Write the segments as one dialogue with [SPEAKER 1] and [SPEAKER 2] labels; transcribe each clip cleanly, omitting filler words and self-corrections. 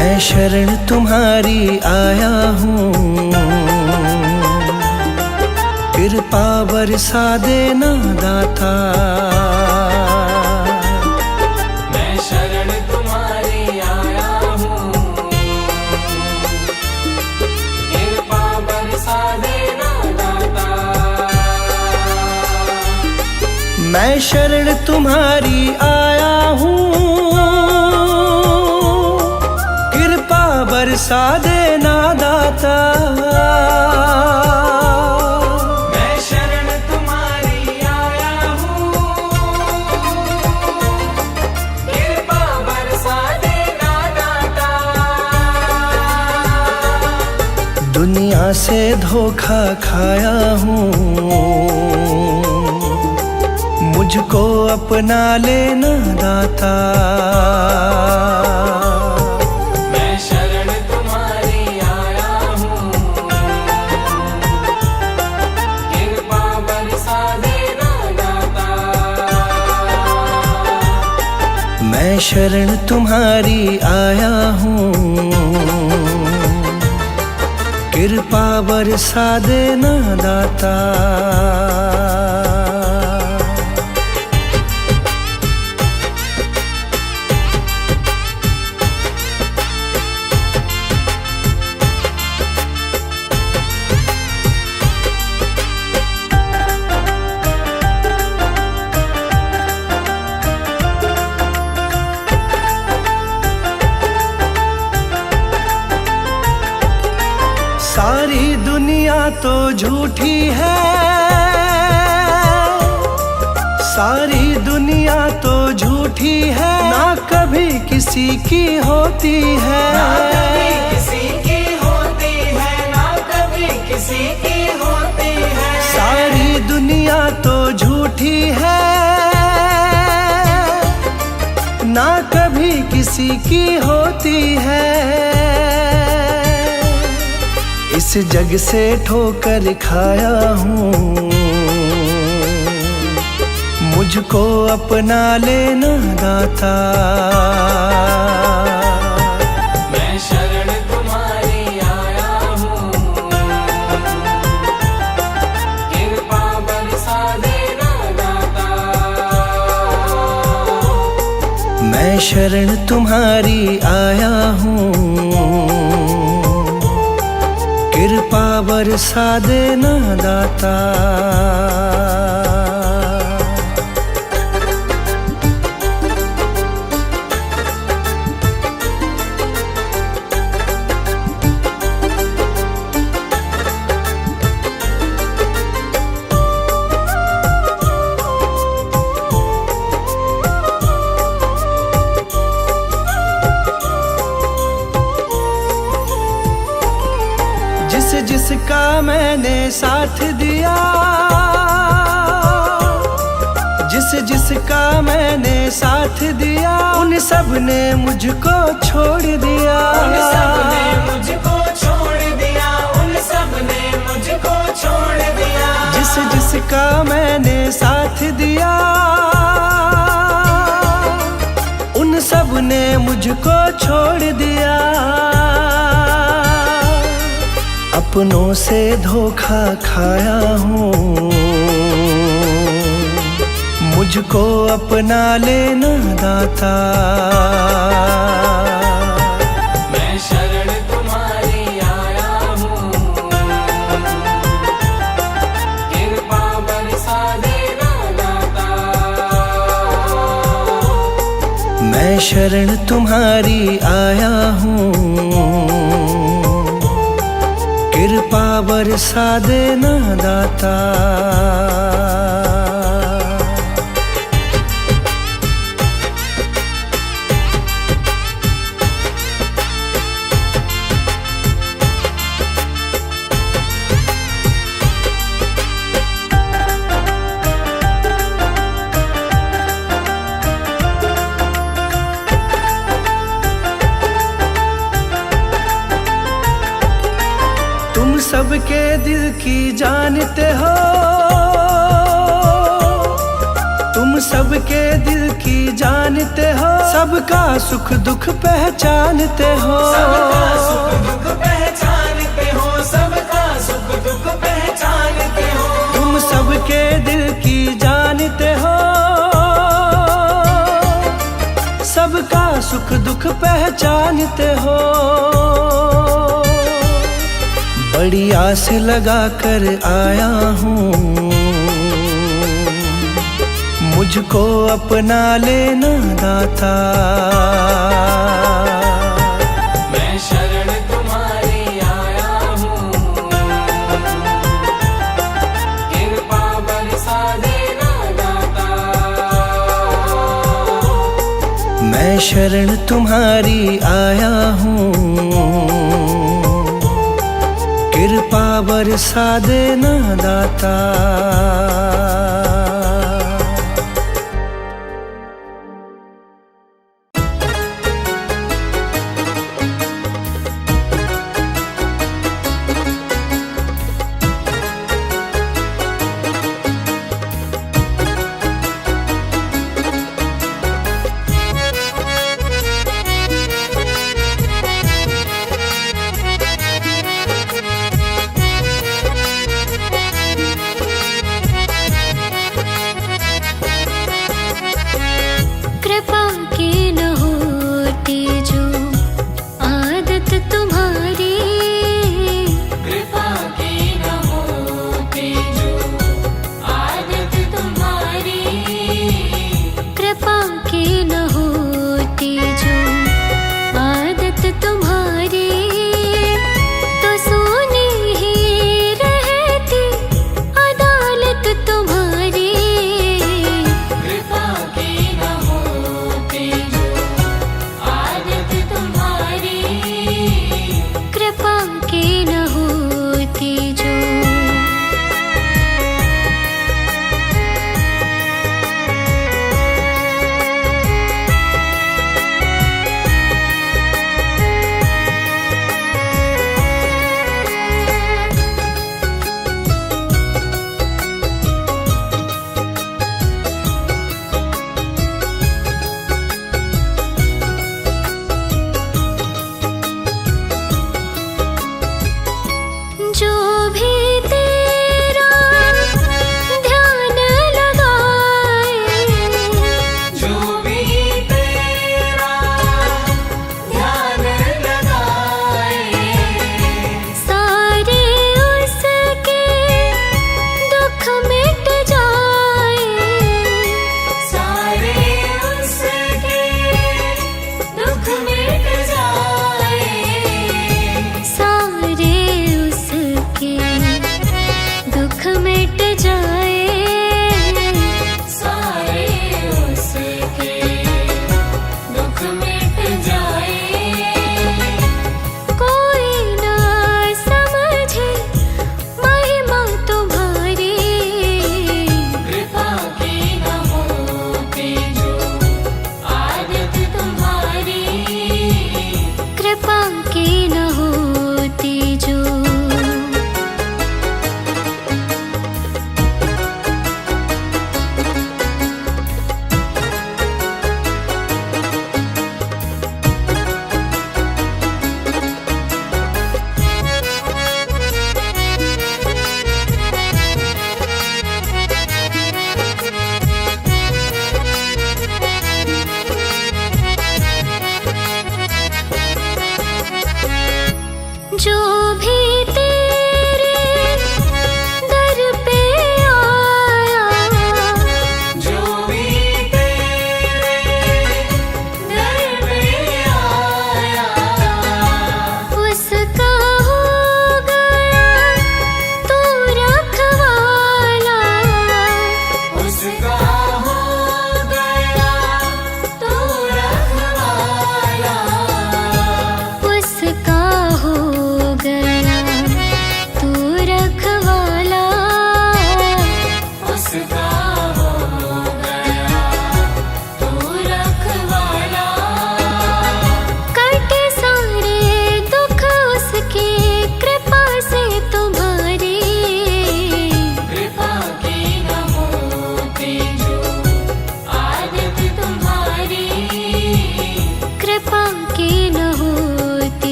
[SPEAKER 1] मैं शरण तुम्हारी आया हूँ, कृपा बरसा देना दाता।
[SPEAKER 2] मैं शरण तुम्हारी आया हूँ, कृपा बरसा देना दाता।
[SPEAKER 1] मैं शरण तुम्हारी आया हूँ, कृपा बरसा देना दाता।
[SPEAKER 2] मैं शरण तुम्हारी आया हूँ, कृपा बरसा देना दाता।
[SPEAKER 1] दुनिया से धोखा खाया हूँ, मुझको अपना लेना दाता।
[SPEAKER 2] मैं शरण तुम्हारी आया हूँ, कृपा बरसा देना दाता।
[SPEAKER 1] मैं शरण तुम्हारी आया हूँ, कृपा बरसा देना दाता। सारी दुनिया तो झूठी है, सारी दुनिया तो झूठी है, ना कभी किसी की होती है।
[SPEAKER 2] ना कभी किसी की होती है, ना कभी किसी की होती है।
[SPEAKER 1] सारी दुनिया तो झूठी है, ना कभी किसी की होती है। इस जग से ठोकर खाया हूँ, मुझको अपना लेना दाता।
[SPEAKER 2] मैं शरण तुम्हारी आया हूँ, कृपा बरसा देना दाता।
[SPEAKER 1] मैं शरण तुम्हारी आया हूँ, कृपा बरसा देना दाता। जिसका मैंने साथ दिया, जिसका मैंने साथ दिया, उन सब ने मुझको छोड़ दिया।
[SPEAKER 2] उन सब ने मुझको छोड़ दिया, उन सब ने मुझको छोड़ दिया।
[SPEAKER 1] जिसका मैंने साथ दिया, उन सब ने मुझको छोड़ दिया। अपनों से धोखा खाया हूँ, मुझको अपना लेना दाता।
[SPEAKER 2] मैं शरण तुम्हारी आया हूँ, कृपा बरसा देना दाता।
[SPEAKER 1] मैं शरण तुम्हारी आया हूँ, कृपा बरसा देना दाता। तुम सबके दिल की जानते हो, तुम सब सबके दिल की जानते हो, सबका सुख दुख पहचानते हो।
[SPEAKER 2] सबका सुख दुख पहचानते हो, सबका सुख दुख पहचानते हो।
[SPEAKER 1] तुम सबके दिल की जानते हो, सबका सुख दुख पहचानते हो। बड़ी आस लगा कर आया हूँ, मुझको अपना लेना दाता।
[SPEAKER 2] मैं शरण तुम्हारी आया हूँ, कृपा बरसा देना दाता।
[SPEAKER 1] मैं शरण तुम्हारी आया हूँ, कृपा बरसा देना दाता।
[SPEAKER 3] कृपा की न होती जो आदत तुम्हारी,
[SPEAKER 2] कृपा की न होती जो आदत तुम्हारी।
[SPEAKER 3] कृपा की न होती जो आदत तुम्हारी, तो सोनी ही रहती अदालत तुम्हारी।
[SPEAKER 2] कृपा की न होती जो आदत तुम्हारी।
[SPEAKER 3] कृपा की न होती जो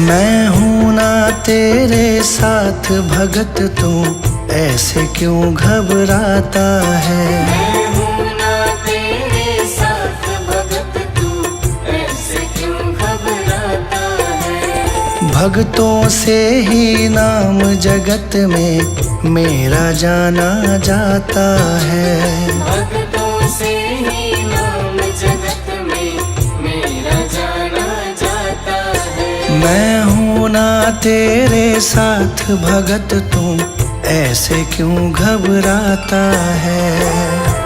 [SPEAKER 1] मैं हूँ ना तेरे साथ भगत, तू ऐसे क्यों घबराता है।
[SPEAKER 2] मैं हूँ ना तेरे साथ भगत, तू ऐसे क्यों घबराता है।
[SPEAKER 1] भक्तों से ही नाम जगत में मेरा जाना जाता है।
[SPEAKER 2] भक्तों से ही नाम जगत में मेरा जाना जाता है।
[SPEAKER 1] मैं हूँ ना तेरे साथ भगत, तू ऐसे क्यों घबराता है।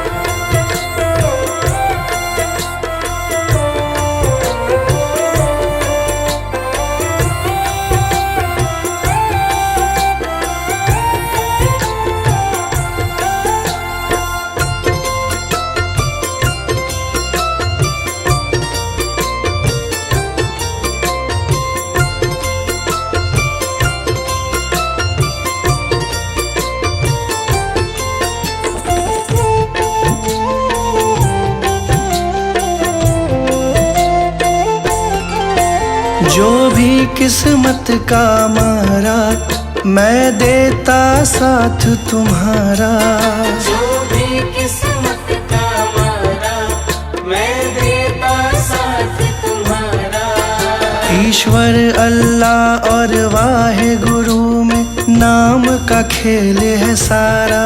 [SPEAKER 1] जो भी किस्मत का मारा, मैं देता साथ तुम्हारा।
[SPEAKER 2] जो भी किस्मत का मारा, मैं देता साथ तुम्हारा।
[SPEAKER 1] ईश्वर अल्लाह और वाहे गुरु में नाम का खेल है सारा।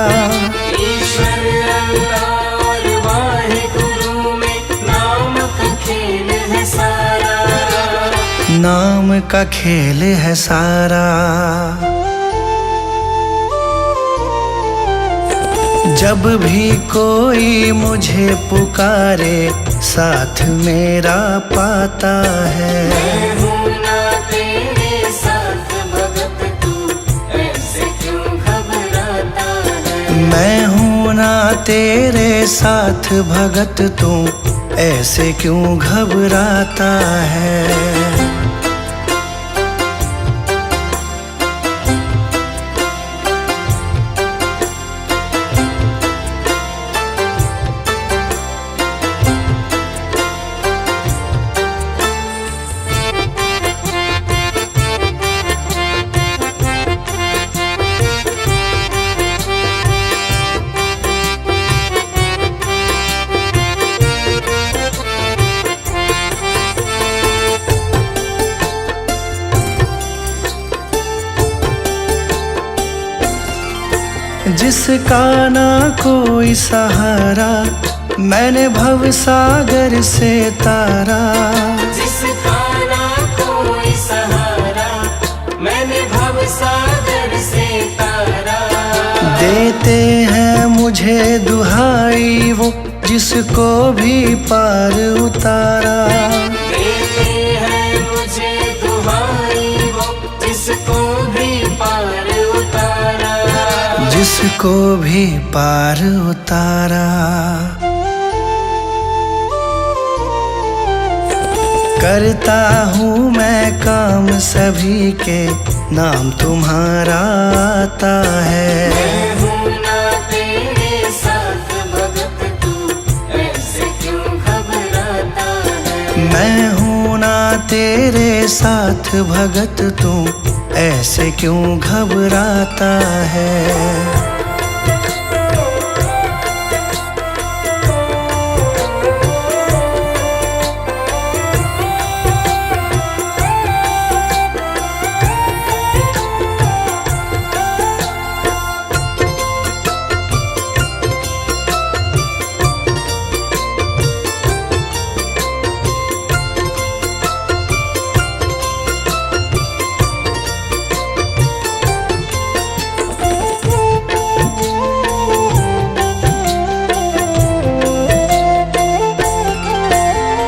[SPEAKER 2] ईश्वर अल्लाह और वाहे गुरु में नाम का खेल है सारा।
[SPEAKER 1] नाम का खेल है सारा। जब भी कोई मुझे पुकारे, साथ मेरा पाता है।
[SPEAKER 2] मैं हूँ ना तेरे साथ भगत, तू ऐसे क्यों घबराता है।
[SPEAKER 1] मैं हूँ ना तेरे साथ भगत, तू ऐसे क्यों घबराता है। जिसका ना कोई सहारा, मैंने भव सागर से तारा।
[SPEAKER 2] जिसका ना कोई सहारा, मैंने भव सागर से तारा।
[SPEAKER 1] देते हैं मुझे दुहाई वो, जिसको भी पार उतारा।
[SPEAKER 2] देते हैं मुझे दुहाई वो, जिसको भी पार उतारा।
[SPEAKER 1] जिसको भी पार उतारा। करता हूँ मैं काम सभी के, नाम तुम्हारा आता है।
[SPEAKER 2] मैं हूँ ना तेरे साथ भगत, तू ऐसे क्यों घबराता है।
[SPEAKER 1] मैं हूँ ना तेरे साथ भगत, तू ऐसे क्यों घबराता है।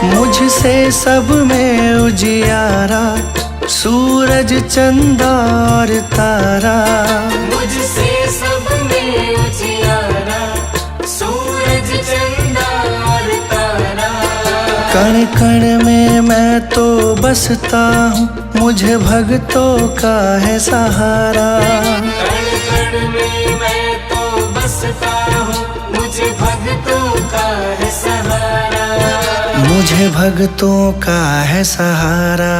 [SPEAKER 1] मुझसे सब में उजियारा, सूरज चंदा और तारा।
[SPEAKER 2] मुझसे सब में उजियारा, सूरज चंदा और तारा।
[SPEAKER 1] कण कण में मैं तो बसता हूँ, मुझे भक्तों का है सहारा।
[SPEAKER 2] कण कण में मैं तो बसता हूँ, मुझे भक्तों का है सहारा।
[SPEAKER 1] मुझे भक्तों का है सहारा।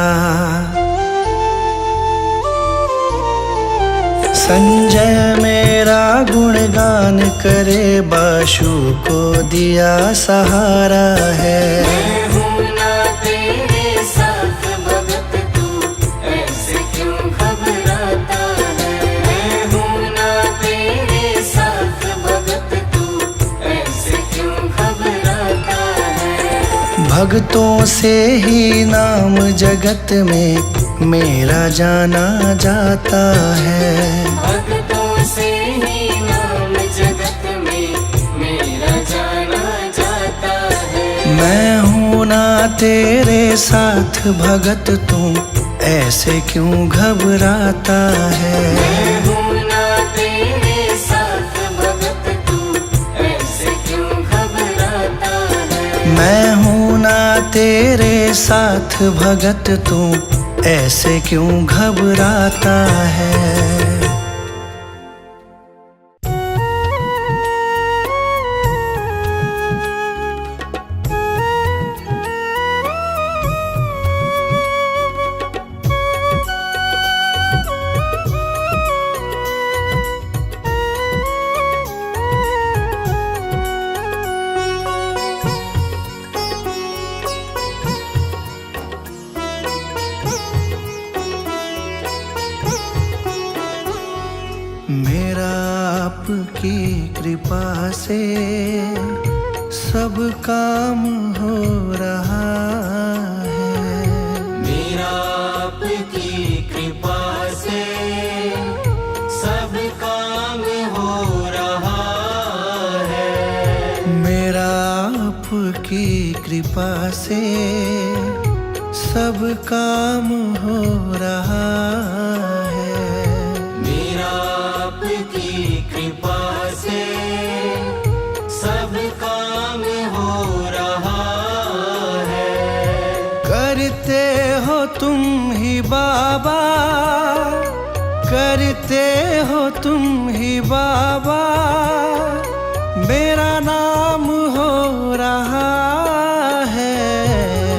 [SPEAKER 1] संजय मेरा गुणगान करे, बाशु को दिया सहारा है।
[SPEAKER 2] मैं हूँ ना तेरे साथ भगत, तू ऐसे क्यों घबराता है। मैं हूँ ना तेरे साथ भगत, तू ऐसे क्यों घबराता है।
[SPEAKER 1] भक्तों से ही नाम जगत में मेरा जाना जाता है।
[SPEAKER 2] भक्तों से ही नाम जगत में मेरा जाना जाता है।
[SPEAKER 1] मैं हूँ ना तेरे साथ भगत, तू ऐसे क्यों घबराता है।
[SPEAKER 2] मैं हूँ ना तेरे साथ भगत, तू ऐसे क्यों घबराता है।
[SPEAKER 1] मैं हूँ ना तेरे साथ भगत, तू ऐसे क्यों घबराता है। मेरा आपकी कृपा से सब काम हो रहा है।
[SPEAKER 2] मेरा आपकी कृपा से सब काम हो रहा है।
[SPEAKER 1] मेरा आपकी कृपा से सब काम हो रहा है।
[SPEAKER 2] मेरा आपकी कृपा से सब काम हो रहा है।
[SPEAKER 1] करते हो तुम ही बाबा, करते हो तुम ही बाबा, मेरा नाम हो रहा है।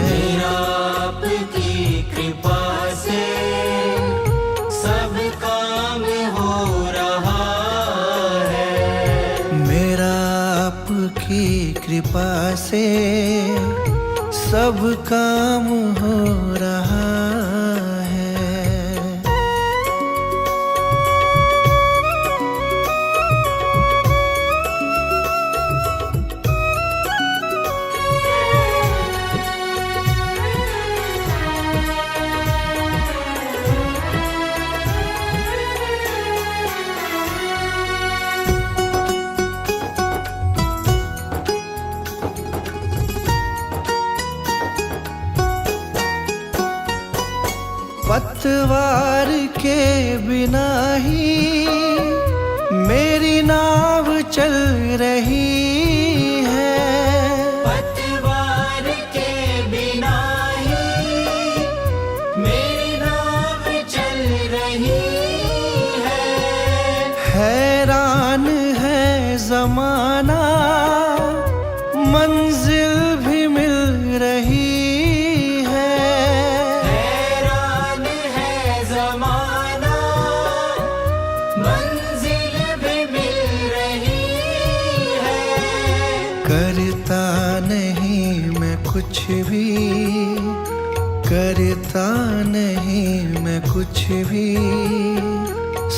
[SPEAKER 2] मेरा आपकी कृपा से सब काम हो रहा है।
[SPEAKER 1] मेरा आपकी कृपा से सब काम हो रहा है। पतवार के बिना ही मेरी नाव चल रही है।
[SPEAKER 2] पतवार के बिना ही मेरी नाव चल रही है।
[SPEAKER 1] हैरान है जमाना, मंजिल भी मिल रही है।
[SPEAKER 2] हैरान है जमाना, मंजिल भी मिल रही है।
[SPEAKER 1] करता नहीं मैं कुछ भी, करता नहीं मैं कुछ भी,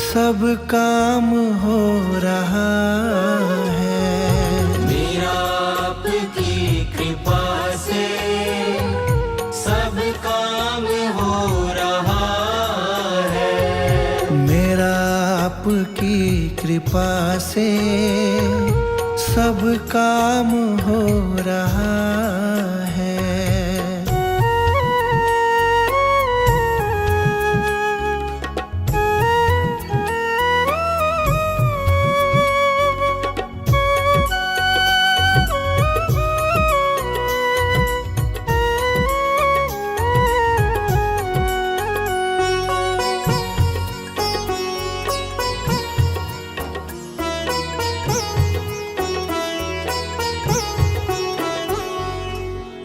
[SPEAKER 1] सब काम हो रहा है।
[SPEAKER 2] मेरा आपकी कृपा से सब काम हो रहा है।
[SPEAKER 1] मेरा आपकी कृपा से सब काम हो रहा है।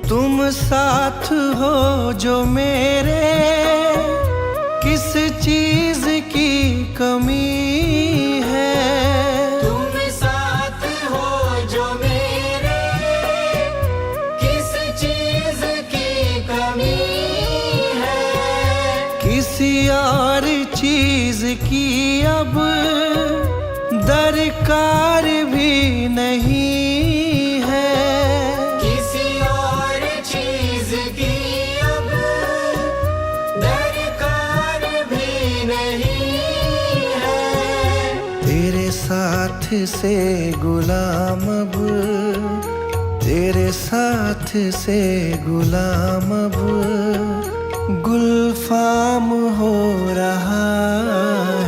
[SPEAKER 1] तुम साथ हो जो मेरे, किस चीज की कमी चीज की अब दरकार भी नहीं है।
[SPEAKER 2] किसी और चीज की अब दरकार भी नहीं है।
[SPEAKER 1] तेरे साथ से गुलाम अब, तेरे साथ से गुलाम अब गुलफाम हो रहा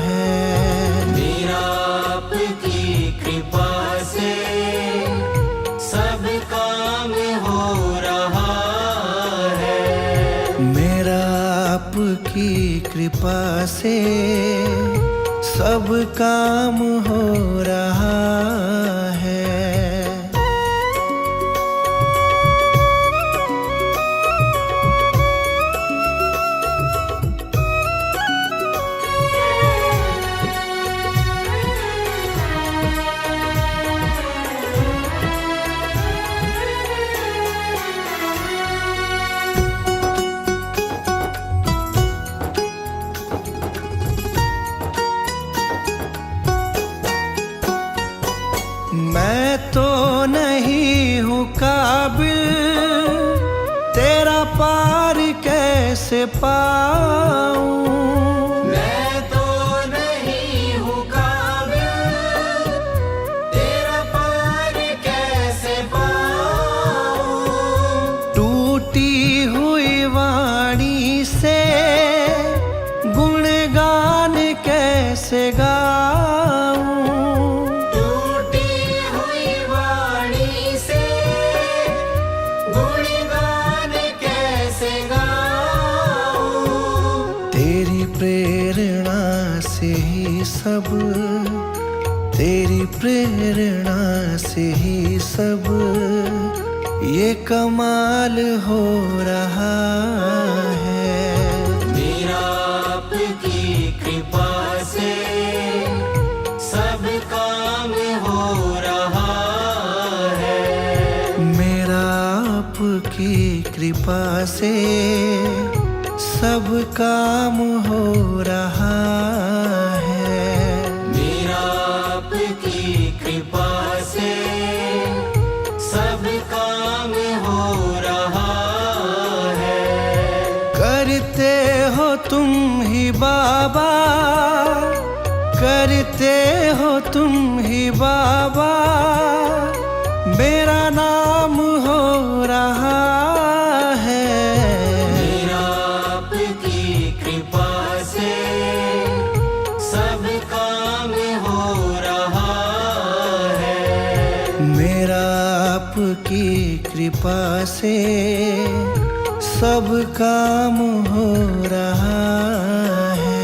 [SPEAKER 1] है।
[SPEAKER 2] मेरा आपकी कृपा से सब काम हो रहा है।
[SPEAKER 1] मेरा आपकी कृपा से सब काम हो रहा है। मैं तो नहीं हूँ काबिल, तेरा पार कैसे पाऊं।
[SPEAKER 2] मैं तो नहीं हूँ काबिल, तेरा पार कैसे पाऊं।
[SPEAKER 1] टूटी हुई वाणी से गुणगान कैसे गाऊं। प्रेरणा से ही सब, तेरी प्रेरणा से ही सब ये कमाल हो रहा है।
[SPEAKER 2] मेरा आपकी कृपा से सब काम हो रहा है।
[SPEAKER 1] मेरा आपकी कृपा से सब काम हो रहा है।
[SPEAKER 2] मेरा आपकी कृपा से सब काम हो रहा है।
[SPEAKER 1] करते हो तुम ही बाबा, करते हो तुम ही बाबा, मेरा नाम हो रहा है।
[SPEAKER 2] सब काम हो रहा है।
[SPEAKER 1] मेरा आपकी कृपा से सब काम हो रहा है।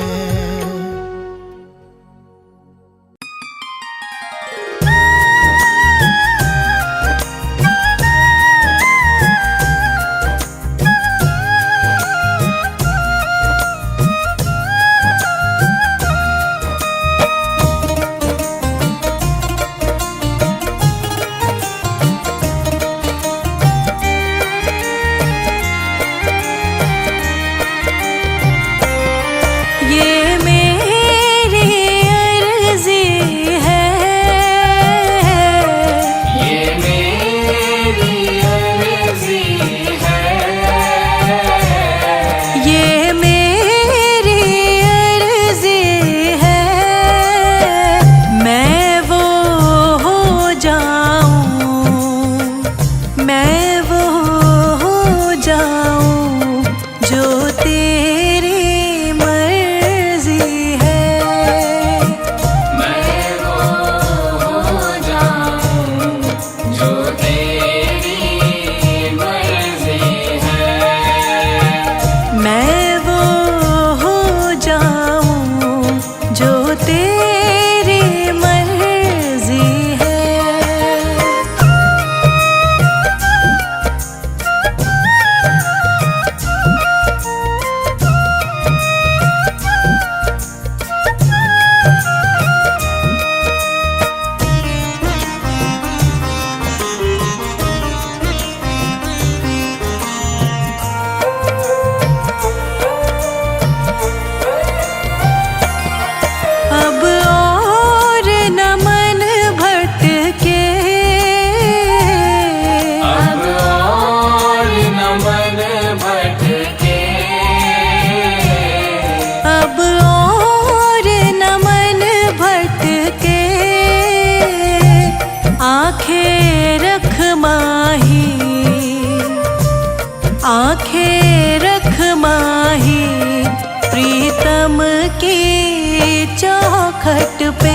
[SPEAKER 4] चौखट पे।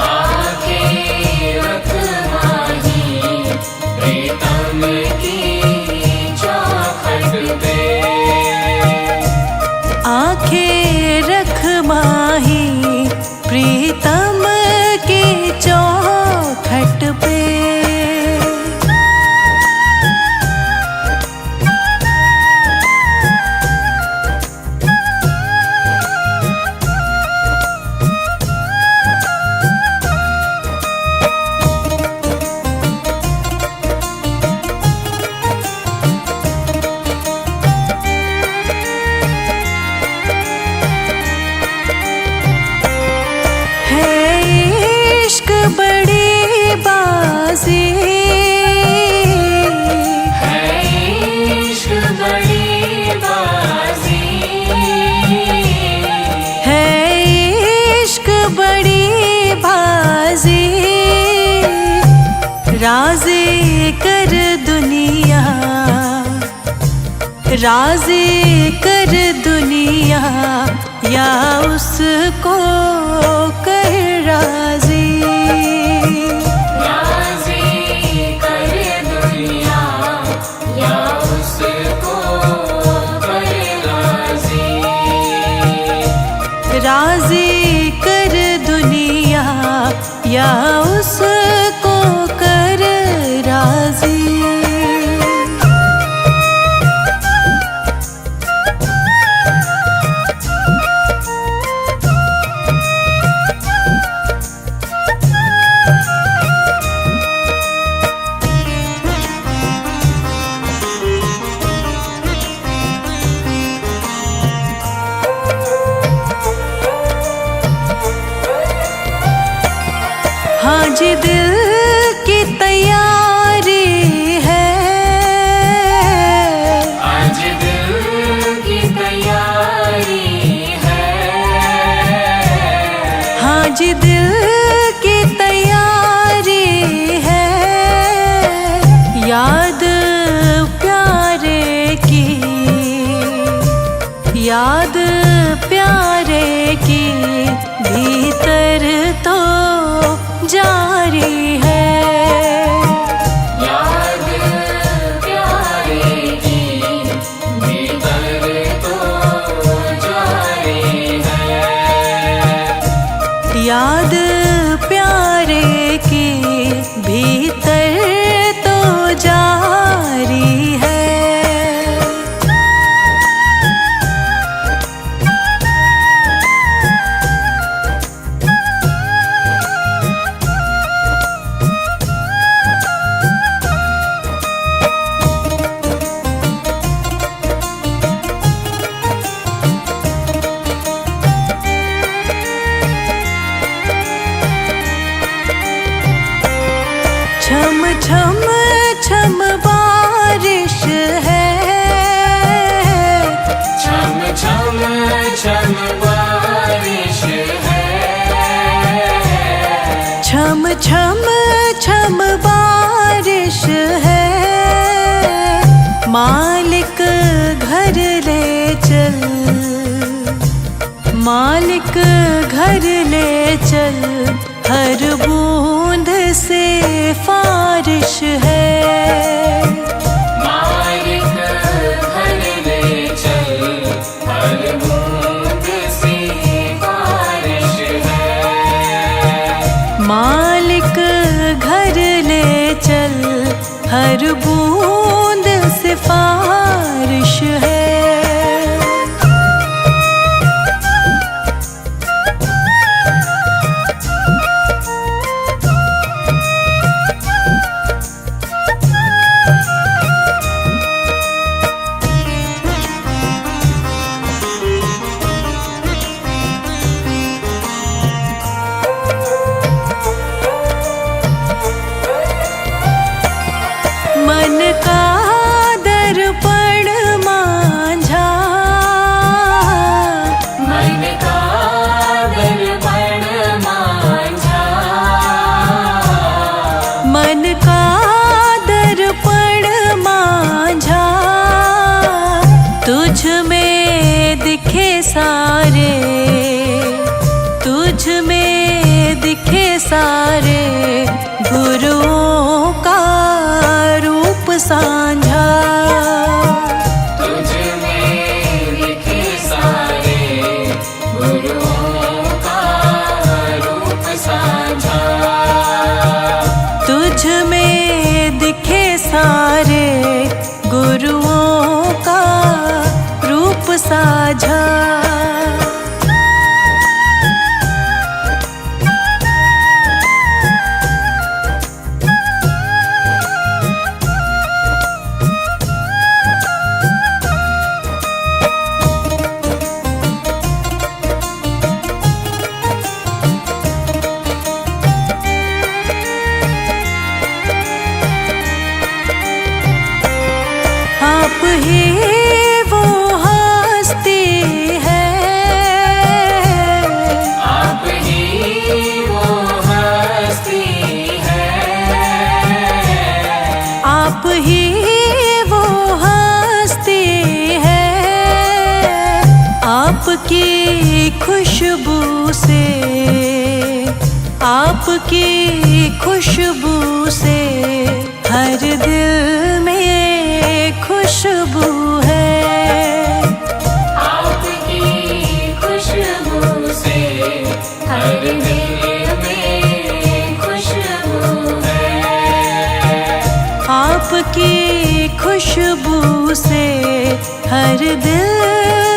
[SPEAKER 2] आंखें रख माही प्रीतम की चौखट पे।
[SPEAKER 4] आंखें रख माही प्रीतम की चौखट पे। बड़ी बाजी
[SPEAKER 2] है इश्क बड़ी बाजी।
[SPEAKER 4] है इश्क बड़ी बाजी। राज़ी कर दुनिया, राज़ी कर दुनिया या उसको कर राज़ी। राज़ी कर दुनिया या उसको कर राज़ी। हाँ जी दिल की तैयारी है।
[SPEAKER 2] आज दिल की तैयारी है।
[SPEAKER 4] हाँ जी दिल की तैयारी है। याद प्यारे की, याद प्यारे की भीतर तो जारी है।
[SPEAKER 2] याद प्यारे की भीतर तो जारी है।
[SPEAKER 4] याद प्यारे की भीतर तो जारी है। छम छम छम बारिश है।
[SPEAKER 2] छम छम छम बारिश है।
[SPEAKER 4] छम छम छम बारिश है। मालिक घर ले चल, मालिक घर ले चल। हर बूंद से फारिश है।
[SPEAKER 2] मालिक घर ले चल। हर बूंद से बारिश है।
[SPEAKER 4] मालिक घर ले चल। हर बूंद से फारिश है। मन का दर्पण मांझा।
[SPEAKER 2] मन का दर्पण मांझा।
[SPEAKER 4] मन का दर्पण मांझा। तुझ में दिखे सारे, सारे गुरुओं का रूप साझा।
[SPEAKER 2] तुझ में दिखे सारे गुरुओं का रूप साझा।
[SPEAKER 4] तुझ में दिखे सारे गुरुओं का रूप साझा। आप ही वो हस्ती है,
[SPEAKER 2] आप ही वो हस्ती है।
[SPEAKER 4] आप ही वो हस्ती है। आपकी खुशबू से, आपकी खुशबू से हर दिल में खुशबू है।
[SPEAKER 2] आपकी खुशबू से हर दिल में खुशबू है।
[SPEAKER 4] आपकी खुशबू से हर दिल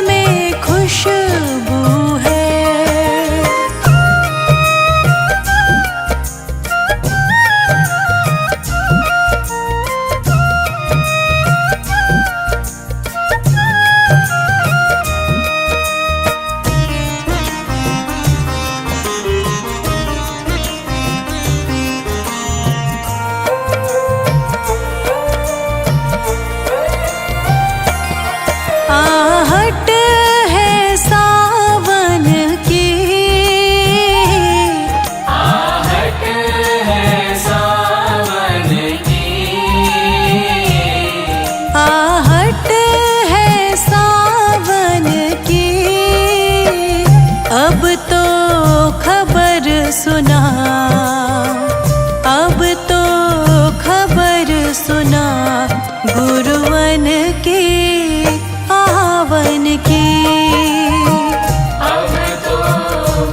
[SPEAKER 4] में खुशबू है। आहट है सावन की,
[SPEAKER 2] आहट है सावन की।
[SPEAKER 4] आहट है सावन की। अब तो खबर सुना, अब तो खबर सुना गुरुवन की आवन की।
[SPEAKER 2] अब तो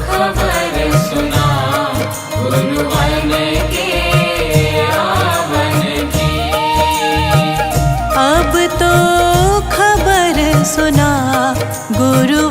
[SPEAKER 2] खबर सुना गुरुवन के आवन की।
[SPEAKER 4] अब तो खबर सुना गुरु